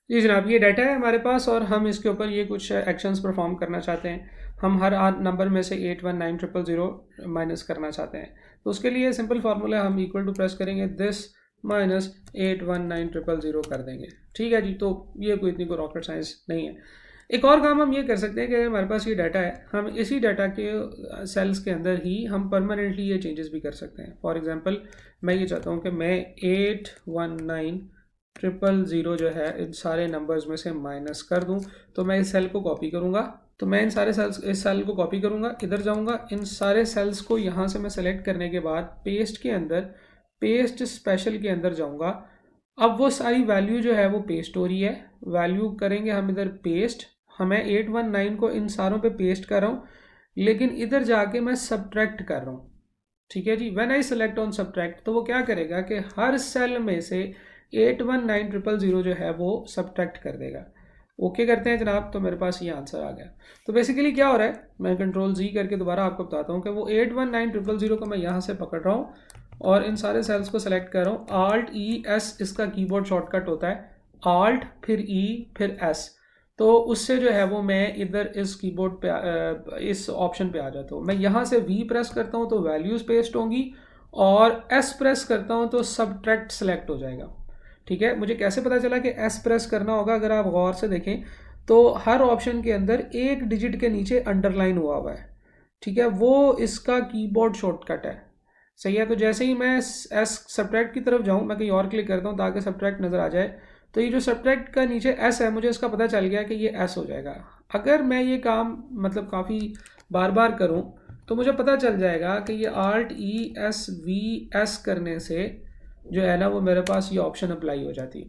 जी जनाब, ये डाटा है हमारे पास और हम इसके ऊपर ये कुछ एक्शंस परफॉर्म करना चाहते हैं। हम हर नंबर में से 819000 माइनस करना चाहते हैं। तो उसके लिए सिंपल फार्मूला हम इक्वल टू प्रेस करेंगे दिस माइनस 819000 कर देंगे। ठीक है जी, तो ये कोई इतनी कोई रॉकेट साइंस नहीं है। एक और काम हम ये कर सकते हैं कि हमारे पास ये डाटा है, हम इसी डाटा के सेल्स के अंदर ही हम परमानेंटली ये चेंजेस भी कर सकते हैं। फॉर एग्जांपल मैं ये चाहता हूँ कि मैं 819000 जो है इन सारे नंबर्स में से माइनस कर दूं। तो मैं इस सेल को कॉपी करूंगा, तो मैं इन सारे सेल्स इस सेल को कॉपी करूंगा, इधर जाऊंगा, इन सारे सेल्स को यहाँ से मैं सेलेक्ट करने के बाद पेस्ट के अंदर, पेस्ट स्पेशल के अंदर जाऊंगा। अब वो सारी वैल्यू जो है वो पेस्ट हो रही है। वैल्यू करेंगे हम इधर पेस्ट, हमें 819 को इन सारों पे पेस्ट कर रहा हूँ, लेकिन इधर जाके मैं सब्ट्रैक्ट कर रहा हूँ। ठीक है जी, when I select on subtract तो वो क्या करेगा कि हर सेल में से 819000 जो है वो सब्ट्रैक्ट कर देगा। ओके करते हैं जनाब, तो मेरे पास ये आंसर आ गया। तो बेसिकली क्या हो रहा है, मैं कंट्रोल जी करके दोबारा आपको बताता हूँ कि वो 819000 को मैं यहाँ से पकड़ रहा हूँ और इन सारे सेल्स को सेलेक्ट कर रहा हूँ। आल्ट ई एस इसका कीबोर्ड शॉर्टकट होता है, आल्ट फिर ई फिर एस। तो उससे जो है वो मैं इधर इस कीबोर्ड पे इस ऑप्शन पे आ जाता हूँ। मैं यहाँ से वी प्रेस करता हूँ तो वैल्यूज़ पेस्ट होंगी, और एस प्रेस करता हूँ तो सब्ट्रैक्ट सेलेक्ट हो जाएगा। ठीक है, मुझे कैसे पता चला कि एस प्रेस करना होगा? अगर आप गौर से देखें तो हर ऑप्शन के अंदर एक डिजिट के नीचे अंडरलाइन हुआ हुआ है। ठीक है, वो इसका कीबोर्ड शॉर्टकट है। सही है, तो जैसे ही मैं एस सब्ट्रैक्ट की तरफ जाऊँ, मैं कहीं और क्लिक करता हूँ ताकि सब्ट्रैक्ट नज़र आ जाए, तो ये जो सब्ट्रैक्ट का नीचे एस है, मुझे इसका पता चल गया कि ये एस हो जाएगा। अगर मैं ये काम मतलब काफ़ी बार बार करूँ तो मुझे पता चल जाएगा कि ये alt E S V S करने से जो है ना वो मेरे पास ये ऑप्शन अप्लाई हो जाती है।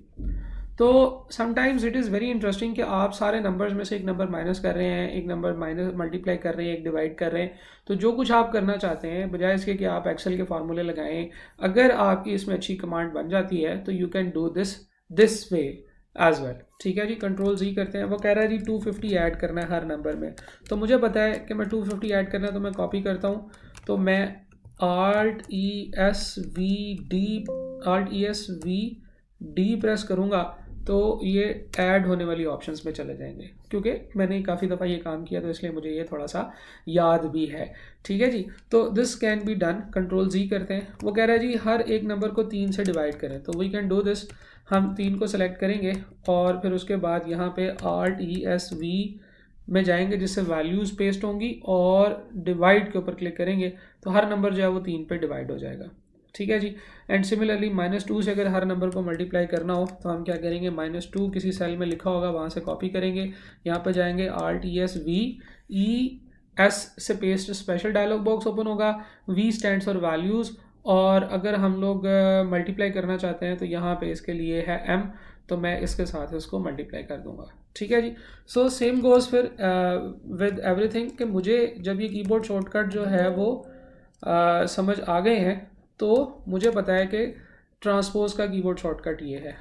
तो sometimes it is very interesting कि आप सारे नंबर्स में से एक नंबर माइनस कर रहे हैं, एक नंबर माइनस मल्टीप्लाई कर रहे हैं, एक डिवाइड कर रहे हैं। तो जो कुछ आप करना चाहते हैं, बजाय इसके कि आप एक्सेल के फार्मूले लगाएं, अगर आपकी इसमें अच्छी कमांड बन जाती है तो you can do this way as well. ठीक है जी, कंट्रोल जी करते हैं। वो कह रहा है जी 250 ऐड करना है हर नंबर में, तो मुझे पता है कि मैं 250 ऐड करना है, तो मैं कॉपी करता हूँ। तो मैं alt E S we D press करूँगा तो ये ऐड होने वाली ऑप्शंस में चले जाएंगे, क्योंकि मैंने काफ़ी दफ़ा ये काम किया तो इसलिए मुझे ये थोड़ा सा याद भी है। ठीक है जी, तो this can be done. Control G करते हैं। वो कह रहा है जी हर एक नंबर को 3 से डिवाइड करें, तो वी कैन डू दिस। हम 3 को सेलेक्ट करेंगे और फिर उसके बाद यहाँ पे आल्ट ई एस वी में जाएंगे जिससे वैल्यूज़ पेस्ट होंगी, और डिवाइड के ऊपर क्लिक करेंगे तो हर नंबर जो है वो 3 पे डिवाइड हो जाएगा। ठीक है जी, एंड सिमिलरली -2 से अगर हर नंबर को मल्टीप्लाई करना हो तो हम क्या करेंगे, -2 किसी सेल में लिखा होगा वहाँ से कॉपी करेंगे, यहाँ पर जाएंगे alt E S V E S से paste, special dialog box open होगा, वी स्टैंड्स फॉर वैल्यूज़, और अगर हम लोग मल्टीप्लाई करना चाहते हैं तो यहाँ पे इसके लिए है m, तो मैं इसके साथ इसको मल्टीप्लाई कर दूंगा। ठीक है जी, सो सेम गोज़ फिर विद एवरीथिंग कि मुझे जब ये कीबोर्ड शॉर्टकट जो है वो समझ आ गए हैं, तो मुझे पता है कि ट्रांसपोज का कीबोर्ड शॉर्टकट ये है।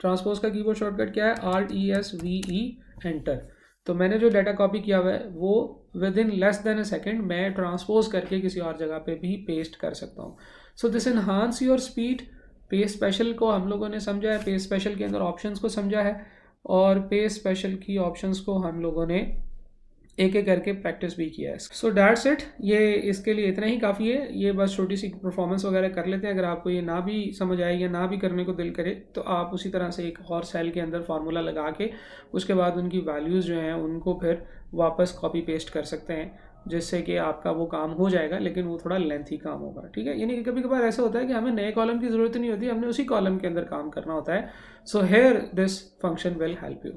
ट्रांसपोज का कीबोर्ड शॉर्टकट क्या है, आल्ट ई एस वी ई एंटर। तो मैंने जो डाटा कॉपी किया हुआ है वो with in less than a second मैं ट्रांसपोज करके किसी और जगह पे भी पेस्ट कर सकता हूँ। So this enhance your speed. Paste special को हम लोगों ने समझा है, पेस्ट स्पेशल के अंदर ऑप्शंस को समझा है, और पेस्ट स्पेशल की ऑप्शंस को हम लोगों ने एक एक करके प्रैक्टिस भी किया है। सो दैट्स इट, ये इसके लिए इतना ही काफ़ी है। ये बस छोटी सी परफॉर्मेंस वगैरह कर लेते हैं। अगर आपको ये ना भी समझ आए या ना भी करने को दिल करे तो आप उसी तरह से एक और सेल के अंदर फार्मूला लगा के उसके बाद उनकी वैल्यूज़ जो हैं उनको फिर वापस कॉपी पेस्ट कर सकते हैं, जिससे कि आपका वो काम हो जाएगा, लेकिन वो थोड़ा लेंथी काम होगा। ठीक है, यानी कि कभी कभार ऐसा होता है कि हमें नए कॉलम की ज़रूरत नहीं होती, हमने उसी कॉलम के अंदर काम करना होता है। So here this function will help you.